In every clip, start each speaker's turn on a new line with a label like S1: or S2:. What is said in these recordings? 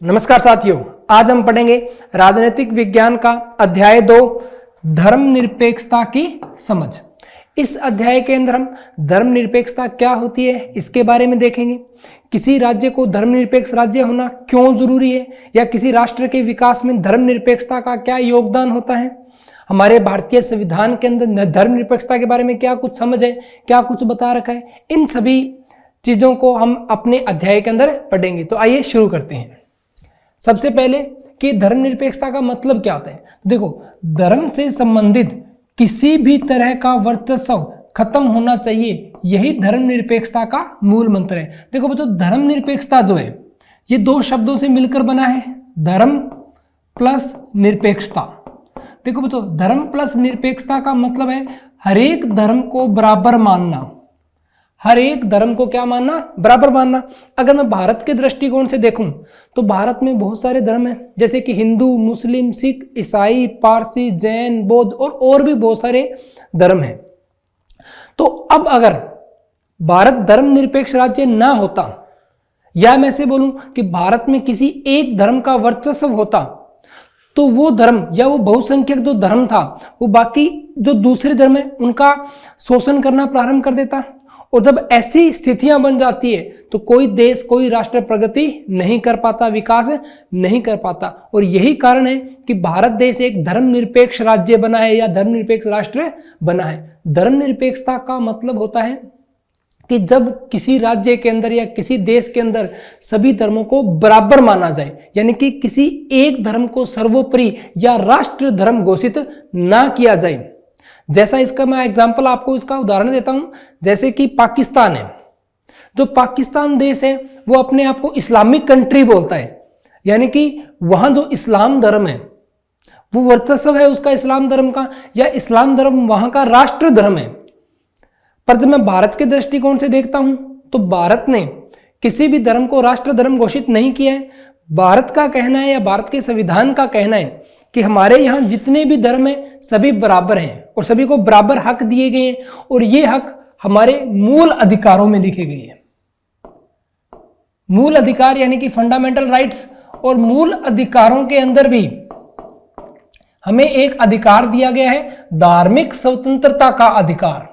S1: नमस्कार साथियों, आज हम पढ़ेंगे राजनीतिक विज्ञान का अध्याय 2 धर्मनिरपेक्षता की समझ। इस अध्याय के अंदर हम धर्मनिरपेक्षता क्या होती है इसके बारे में देखेंगे। किसी राज्य को धर्मनिरपेक्ष राज्य होना क्यों जरूरी है, या किसी राष्ट्र के विकास में धर्मनिरपेक्षता का क्या योगदान होता है, हमारे भारतीय संविधान के अंदर धर्मनिरपेक्षता के बारे में क्या कुछ समझ है, क्या कुछ बता रखा है, इन सभी चीजों को हम अपने अध्याय के अंदर पढ़ेंगे। तो आइए शुरू करते हैं। सबसे पहले कि धर्मनिरपेक्षता का मतलब क्या होता है। देखो, धर्म से संबंधित किसी भी तरह का वर्चस्व खत्म होना चाहिए, यही धर्मनिरपेक्षता का मूल मंत्र है। देखो बच्चों, धर्मनिरपेक्षता जो है ये दो शब्दों से मिलकर बना है, धर्म प्लस निरपेक्षता। देखो बच्चों, धर्म प्लस निरपेक्षता का मतलब है हर एक धर्म को बराबर मानना। हर एक धर्म को क्या मानना? बराबर मानना। अगर मैं भारत के दृष्टिकोण से देखूं तो भारत में बहुत सारे धर्म हैं, जैसे कि हिंदू, मुस्लिम, सिख, ईसाई, पारसी, जैन, बौद्ध और भी बहुत सारे धर्म हैं। तो अब अगर भारत धर्मनिरपेक्ष राज्य ना होता, या मैं से बोलूं कि भारत में किसी एक धर्म का वर्चस्व होता, तो वो धर्म या वो बहुसंख्यक जो धर्म था वो बाकी जो दूसरे धर्म है उनका शोषण करना प्रारंभ कर देता। और जब ऐसी स्थितियां बन जाती है तो कोई देश, कोई राष्ट्र प्रगति नहीं कर पाता, विकास नहीं कर पाता। और यही कारण है कि भारत देश एक धर्मनिरपेक्ष राज्य बना है या धर्मनिरपेक्ष राष्ट्र बना है। धर्मनिरपेक्षता का मतलब होता है कि जब किसी राज्य के अंदर या किसी देश के अंदर सभी धर्मों को बराबर माना जाए, यानी कि किसी एक धर्म को सर्वोपरि या राष्ट्र धर्म घोषित ना किया जाए। जैसा इसका मैं एग्जांपल आपको इसका उदाहरण देता हूं, जैसे कि पाकिस्तान है। जो पाकिस्तान देश है वो अपने आप को इस्लामिक कंट्री बोलता है, यानी कि वहां जो इस्लाम धर्म है वो वर्चस्व है उसका इस्लाम धर्म का, या इस्लाम धर्म वहां का राष्ट्र धर्म है। पर जब मैं भारत के दृष्टिकोण से देखता हूं तो भारत ने किसी भी धर्म को राष्ट्र धर्म घोषित नहीं किया है। भारत का कहना है या भारत के संविधान का कहना है कि हमारे यहाँ जितने भी धर्म हैं सभी बराबर हैं और सभी को बराबर हक दिए गए हैं, और ये हक हमारे मूल अधिकारों में लिखे गए हैं। मूल अधिकार यानी कि फंडामेंटल राइट्स, और मूल अधिकारों के अंदर भी हमें एक अधिकार दिया गया है, धार्मिक स्वतंत्रता का अधिकार।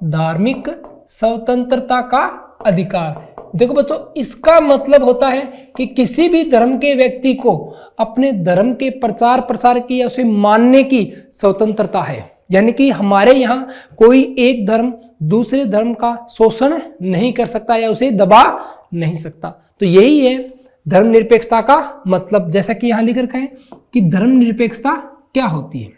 S1: धार्मिक स्वतंत्रता का अधिकार। देखो बच्चों, इसका मतलब होता है कि किसी भी धर्म के व्यक्ति को अपने धर्म के प्रचार प्रसार की या उसे मानने की स्वतंत्रता है। यानी कि हमारे यहाँ कोई एक धर्म दूसरे धर्म का शोषण नहीं कर सकता या उसे दबा नहीं सकता। तो यही है धर्मनिरपेक्षता का मतलब। जैसा कि यहाँ लिख रखा है कि धर्मनिरपेक्षता क्या होती है।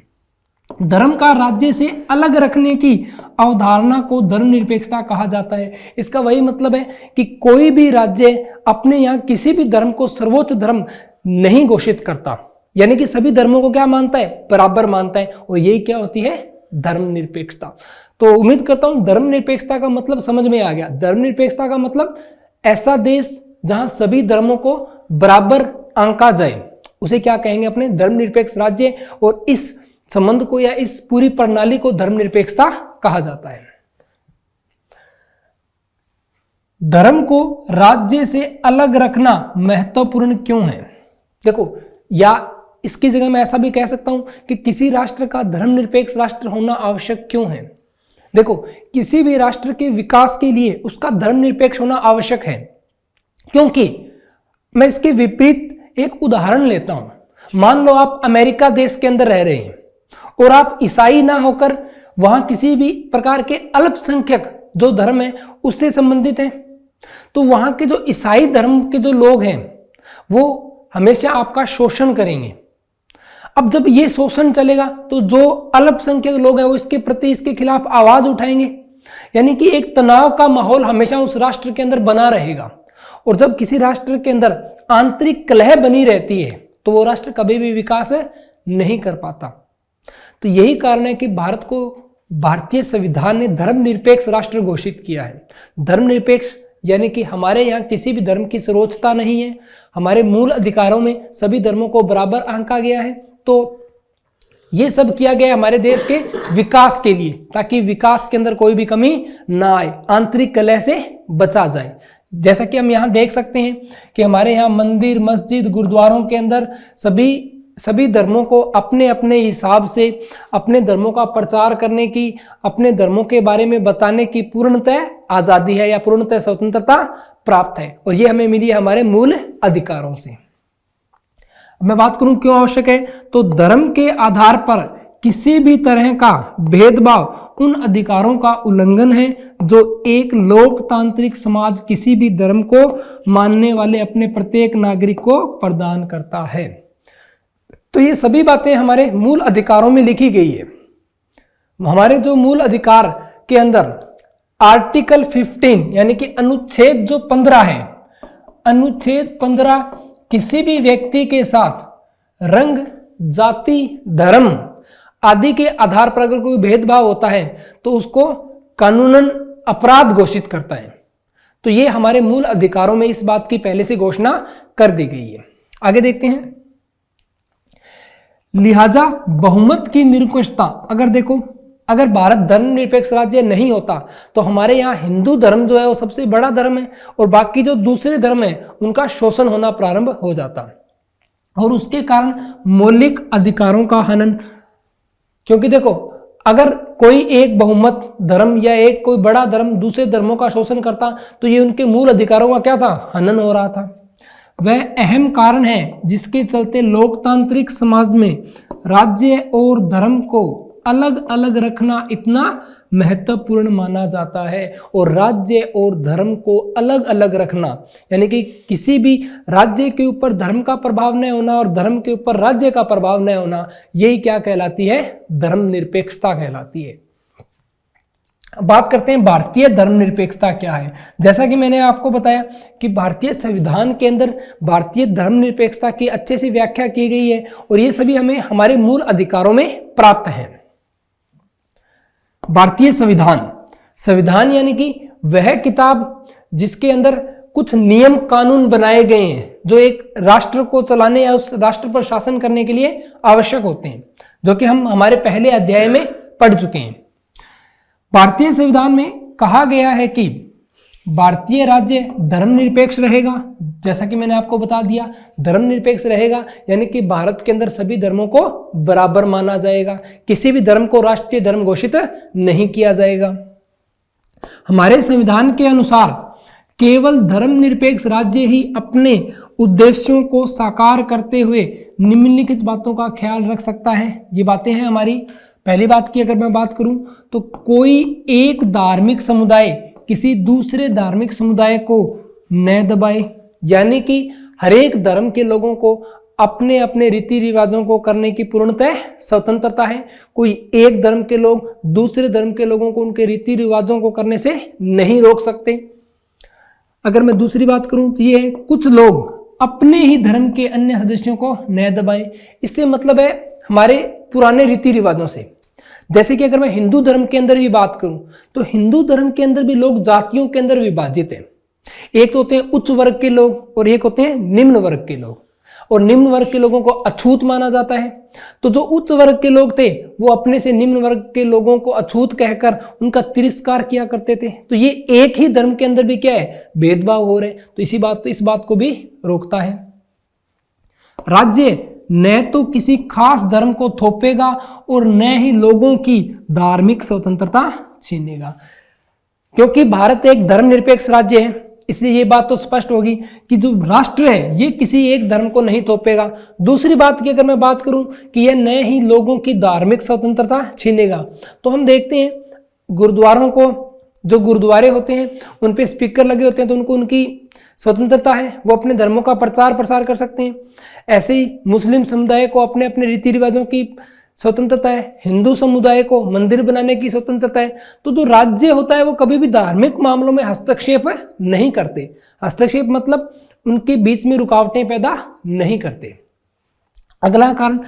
S1: धर्म का राज्य से अलग रखने की अवधारणा को धर्मनिरपेक्षता कहा जाता है। इसका वही मतलब है कि कोई भी राज्य अपने यहाँ किसी भी धर्म को सर्वोच्च धर्म नहीं घोषित करता, यानी कि सभी धर्मों को क्या मानता है? बराबर मानता है। और यही क्या होती है? धर्मनिरपेक्षता। तो उम्मीद करता हूं धर्मनिरपेक्षता का मतलब समझ में आ गया। धर्मनिरपेक्षता का मतलब ऐसा देश जहां सभी धर्मों को बराबर आंका जाए, उसे क्या कहेंगे? अपने धर्मनिरपेक्ष राज्य। और इस संबंध को या इस पूरी प्रणाली को धर्मनिरपेक्षता कहा जाता है। धर्म को राज्य से अलग रखना महत्वपूर्ण क्यों है? देखो, या इसकी जगह मैं ऐसा भी कह सकता हूं कि किसी राष्ट्र का धर्मनिरपेक्ष राष्ट्र होना आवश्यक क्यों है। देखो, किसी भी राष्ट्र के विकास के लिए उसका धर्मनिरपेक्ष होना आवश्यक है, क्योंकि मैं इसके विपरीत एक उदाहरण लेता हूं। मान लो आप अमेरिका देश के अंदर रह रहे हैं और आप ईसाई ना होकर वहां किसी भी प्रकार के अल्पसंख्यक जो धर्म है उससे संबंधित हैं, तो वहां के जो ईसाई धर्म के जो लोग हैं वो हमेशा आपका शोषण करेंगे। अब जब ये शोषण चलेगा तो जो अल्पसंख्यक लोग हैं वो इसके प्रति, इसके खिलाफ आवाज उठाएंगे, यानी कि एक तनाव का माहौल हमेशा उस राष्ट्र के अंदर बना रहेगा। और जब किसी राष्ट्र के अंदर आंतरिक कलह बनी रहती है तो वो राष्ट्र कभी भी विकास नहीं कर पाता। तो यही कारण है कि भारत को भारतीय संविधान ने धर्मनिरपेक्ष राष्ट्र घोषित किया है। धर्मनिरपेक्ष यानी कि हमारे यहाँ किसी भी धर्म की सर्वोच्चता नहीं है, हमारे मूल अधिकारों में सभी धर्मों को बराबर आंका गया है। तो ये सब किया गया हमारे देश के विकास के लिए, ताकि विकास के अंदर कोई भी कमी ना आए, आंतरिक कलह से बचा जाए। जैसा कि हम यहाँ देख सकते हैं कि हमारे यहाँ मंदिर, मस्जिद, गुरुद्वारों के अंदर सभी धर्मों को अपने अपने हिसाब से अपने धर्मों का प्रचार करने की, अपने धर्मों के बारे में बताने की पूर्णतः आज़ादी है या पूर्णतः स्वतंत्रता प्राप्त है, और ये हमें मिली है हमारे मूल अधिकारों से। मैं बात करूं क्यों आवश्यक है, तो धर्म के आधार पर किसी भी तरह का भेदभाव उन अधिकारों का उल्लंघन है जो एक लोकतांत्रिक समाज किसी भी धर्म को मानने वाले अपने प्रत्येक नागरिक को प्रदान करता है। तो ये सभी बातें हमारे मूल अधिकारों में लिखी गई है। हमारे जो मूल अधिकार के अंदर आर्टिकल 15 यानी कि अनुच्छेद जो 15 है, अनुच्छेद 15 किसी भी व्यक्ति के साथ रंग, जाति, धर्म आदि के आधार पर अगर कोई भेदभाव होता है तो उसको कानूनन अपराध घोषित करता है। तो ये हमारे मूल अधिकारों में इस बात की पहले से घोषणा कर दी गई है। आगे देखते हैं। लिहाजा बहुमत की निरंकुशता, अगर देखो, अगर भारत धर्मनिरपेक्ष राज्य नहीं होता तो हमारे यहाँ हिंदू धर्म जो है वो सबसे बड़ा धर्म है और बाकी जो दूसरे धर्म है उनका शोषण होना प्रारंभ हो जाता और उसके कारण मौलिक अधिकारों का हनन। क्योंकि देखो, अगर कोई एक बहुमत धर्म या एक कोई बड़ा धर्म दूसरे धर्मों का शोषण करता तो ये उनके मूल अधिकारों का क्या था, हनन हो रहा था। वह अहम कारण है जिसके चलते लोकतांत्रिक समाज में राज्य और धर्म को अलग अलग रखना इतना महत्वपूर्ण माना जाता है। और राज्य और धर्म को अलग अलग रखना यानी कि किसी भी राज्य के ऊपर धर्म का प्रभाव नहीं होना और धर्म के ऊपर राज्य का प्रभाव नहीं होना, यही क्या कहलाती है, धर्मनिरपेक्षता कहलाती है। बात करते हैं भारतीय धर्मनिरपेक्षता क्या है। जैसा कि मैंने आपको बताया कि भारतीय संविधान के अंदर भारतीय धर्मनिरपेक्षता की अच्छे से व्याख्या की गई है और ये सभी हमें हमारे मूल अधिकारों में प्राप्त है। भारतीय संविधान यानी कि वह किताब जिसके अंदर कुछ नियम कानून बनाए गए हैं जो एक राष्ट्र को चलाने या उस राष्ट्र पर शासन करने के लिए आवश्यक होते हैं, जो कि हम हमारे पहले अध्याय में पढ़ चुके हैं। भारतीय संविधान में कहा गया है कि भारतीय राज्य धर्मनिरपेक्ष रहेगा। जैसा कि मैंने आपको बता दिया, धर्मनिरपेक्ष रहेगा यानी कि भारत के अंदर सभी धर्मों को बराबर माना जाएगा, किसी भी धर्म को राष्ट्रीय धर्म घोषित नहीं किया जाएगा। हमारे संविधान के अनुसार केवल धर्मनिरपेक्ष राज्य ही अपने उद्देश्यों को साकार करते हुए निम्नलिखित बातों का ख्याल रख सकता है। ये बातें हैं हमारी। पहली बात की अगर मैं बात करूं तो कोई एक धार्मिक समुदाय किसी दूसरे धार्मिक समुदाय को न दबाए, यानी कि हर एक धर्म के लोगों को अपने अपने रीति रिवाजों को करने की पूर्णतः स्वतंत्रता है। कोई एक धर्म के लोग दूसरे धर्म के लोगों को उनके रीति रिवाजों को करने से नहीं रोक सकते। अगर मैं दूसरी बात करूं तो ये है कुछ लोग अपने ही धर्म के अन्य सदस्यों को न दबाएं। इससे मतलब है हमारे पुराने रीति रिवाजों से। जैसे कि अगर मैं हिंदू धर्म के अंदर भी बात करूं तो हिंदू धर्म के अंदर भी लोग जातियों के अंदर विभाजित हैं। एक तो होते हैं उच्च वर्ग के लोग और एक होते हैं निम्न वर्ग के लोग, और निम्न वर्ग के लोगों को अछूत माना जाता है। तो जो उच्च वर्ग के लोग थे वो अपने से निम्न वर्ग के लोगों को अछूत कहकर उनका तिरस्कार किया करते थे। तो ये एक ही धर्म के अंदर भी क्या है, भेदभाव हो रहे। तो इस बात को भी रोकता है। राज्य न तो किसी खास धर्म को थोपेगा और न ही लोगों की धार्मिक स्वतंत्रता छीनेगा। क्योंकि भारत एक धर्मनिरपेक्ष राज्य है इसलिए ये बात तो स्पष्ट होगी कि जो राष्ट्र है ये किसी एक धर्म को नहीं थोपेगा। दूसरी बात की अगर मैं बात करूं कि यह न ही लोगों की धार्मिक स्वतंत्रता छीनेगा, तो हम देखते हैं गुरुद्वारों को, जो गुरुद्वारे होते हैं उन पे स्पीकर लगे होते हैं तो उनको उनकी स्वतंत्रता है, वो अपने धर्मों का प्रचार प्रसार कर सकते हैं। ऐसे ही मुस्लिम समुदाय को अपने अपने रीति रिवाजों की स्वतंत्रता है, हिंदू समुदाय को मंदिर बनाने की स्वतंत्रता है। तो जो राज्य होता है वो कभी भी धार्मिक मामलों में हस्तक्षेप नहीं करते। हस्तक्षेप मतलब उनके बीच में रुकावटें पैदा नहीं करते। अगला कारण,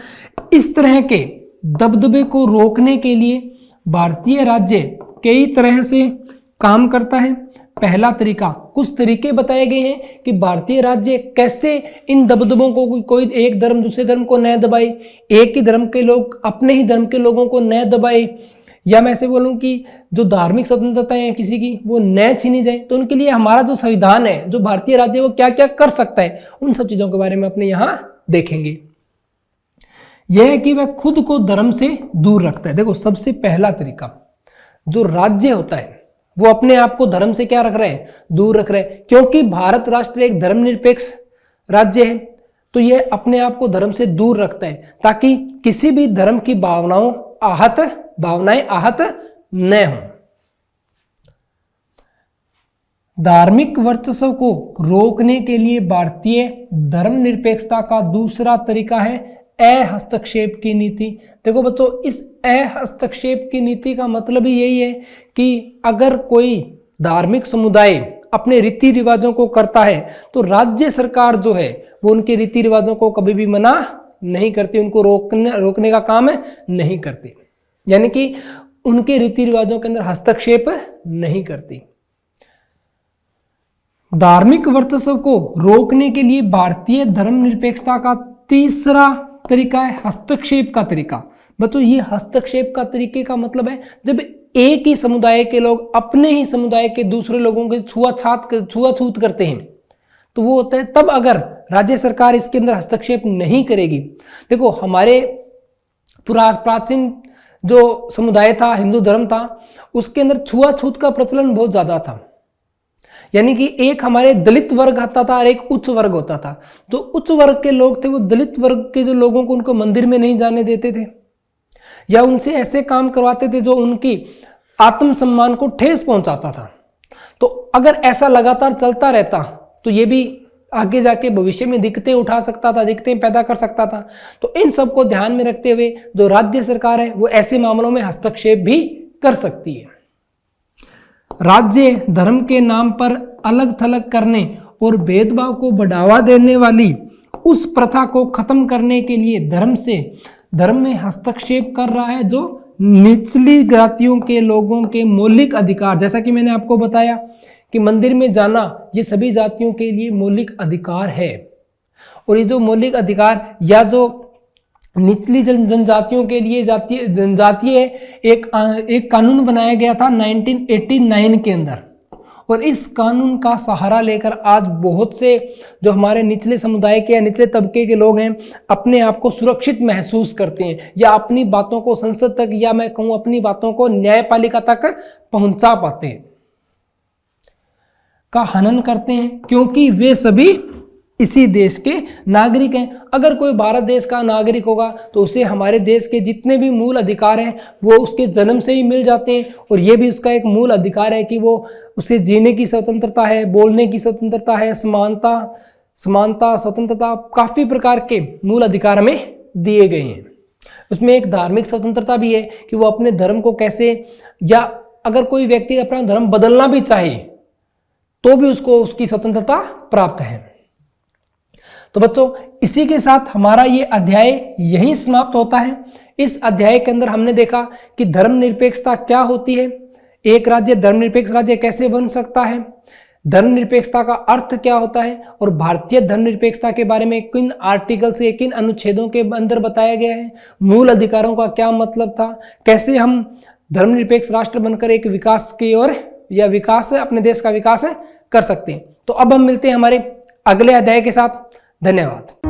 S1: इस तरह के दबदबे को रोकने के लिए भारतीय राज्य कई तरह से काम करता है। पहला तरीका, कुछ तरीके बताए गए हैं कि भारतीय राज्य कैसे इन दबदबों को, कोई एक धर्म दूसरे धर्म को न दबाए, एक ही धर्म के लोग अपने ही धर्म के लोगों को न दबाए, या मैं ऐसे बोलूं कि जो धार्मिक स्वतंत्रता है किसी की वो न छीनी जाए, तो उनके लिए हमारा जो संविधान है, जो भारतीय राज्य है, वो क्या क्या कर सकता है, उन सब चीजों के बारे में अपने यहाँ देखेंगे। यह है कि वह खुद को धर्म से दूर रखता है। देखो सबसे पहला तरीका, जो राज्य होता है वो अपने आप को धर्म से क्या रख रहे हैं, दूर रख रहे हैं। क्योंकि भारत राष्ट्र एक धर्मनिरपेक्ष राज्य है, तो यह अपने आप को धर्म से दूर रखता है ताकि किसी भी धर्म की भावनाएं आहत न हो। धार्मिक वर्चस्व को रोकने के लिए भारतीय धर्मनिरपेक्षता का दूसरा तरीका है अहस्तक्षेप की नीति। देखो बच्चों, इस अहस्तक्षेप की नीति का मतलब ही यही है कि अगर कोई धार्मिक समुदाय अपने रीति रिवाजों को करता है तो राज्य सरकार जो है वो उनके रीति रिवाजों को कभी भी मना नहीं करती, उनको रोकने का काम नहीं करती, यानी कि उनके रीति रिवाजों के अंदर हस्तक्षेप नहीं करती। धार्मिक वर्चस्व को रोकने के लिए भारतीय धर्मनिरपेक्षता का तीसरा तरीका है हस्तक्षेप का तरीका। बच्चों, ये हस्तक्षेप का तरीके का मतलब है जब एक ही समुदाय के लोग अपने ही समुदाय के दूसरे लोगों के छुआछूत करते हैं, तो वो होता है तब अगर राज्य सरकार इसके अंदर हस्तक्षेप नहीं करेगी। देखो हमारे प्राचीन जो समुदाय था, हिंदू धर्म था, उसके अंदर छुआछूत का प्रचलन बहुत ज्यादा था, यानी कि एक हमारे दलित वर्ग आता था और एक उच्च वर्ग होता था। जो उच्च वर्ग के लोग थे वो दलित वर्ग के जो लोगों को उनको मंदिर में नहीं जाने देते थे या उनसे ऐसे काम करवाते थे जो उनकी आत्मसम्मान को ठेस पहुंचाता था। तो अगर ऐसा लगातार चलता रहता तो ये भी आगे जाके भविष्य में दिक्कतें उठा सकता था, दिक्कतें पैदा कर सकता था। तो इन सब को ध्यान में रखते हुए जो राज्य सरकार है वो ऐसे मामलों में हस्तक्षेप भी कर सकती है। राज्य धर्म के नाम पर अलग थलग करने और भेदभाव को बढ़ावा देने वाली उस प्रथा को खत्म करने के लिए धर्म में हस्तक्षेप कर रहा है, जो निचली जातियों के लोगों के मौलिक अधिकार, जैसा कि मैंने आपको बताया कि मंदिर में जाना ये सभी जातियों के लिए मौलिक अधिकार है। और ये जो मौलिक अधिकार या जो निचली जनजातियों के लिए जनजातीय एक कानून बनाया गया था 1989 के अंदर, और इस कानून का सहारा लेकर आज बहुत से जो हमारे निचले समुदाय के या निचले तबके के लोग हैं अपने आप को सुरक्षित महसूस करते हैं या अपनी बातों को संसद तक या मैं कहूँ अपनी बातों को न्यायपालिका तक पहुंचा पाते हैं, का हनन करते हैं, क्योंकि वे सभी इसी देश के नागरिक हैं। अगर कोई भारत देश का नागरिक होगा तो उसे हमारे देश के जितने भी मूल अधिकार हैं वो उसके जन्म से ही मिल जाते हैं, और ये भी उसका एक मूल अधिकार है कि वो उसे जीने की स्वतंत्रता है, बोलने की स्वतंत्रता है, समानता स्वतंत्रता, काफ़ी प्रकार के मूल अधिकार हमें दिए गए हैं। उसमें एक धार्मिक स्वतंत्रता भी है कि वो अपने धर्म को कैसे, या अगर कोई व्यक्ति अपना धर्म बदलना भी चाहे तो भी उसको उसकी स्वतंत्रता प्राप्त है। तो बच्चों, इसी के साथ हमारा ये अध्याय यहीं समाप्त होता है। इस अध्याय के अंदर हमने देखा कि धर्मनिरपेक्षता क्या होती है, एक राज्य धर्मनिरपेक्ष राज्य कैसे बन सकता है, धर्मनिरपेक्षता का अर्थ क्या होता है, और भारतीय धर्मनिरपेक्षता के बारे में किन आर्टिकल्स के किन अनुच्छेदों के अंदर बताया गया है, मूल अधिकारों का क्या मतलब था, कैसे हम धर्मनिरपेक्ष राष्ट्र बनकर एक विकास की ओर या विकास अपने देश का विकास कर सकते हैं। तो अब हम मिलते हैं हमारे अगले अध्याय के साथ। धन्यवाद।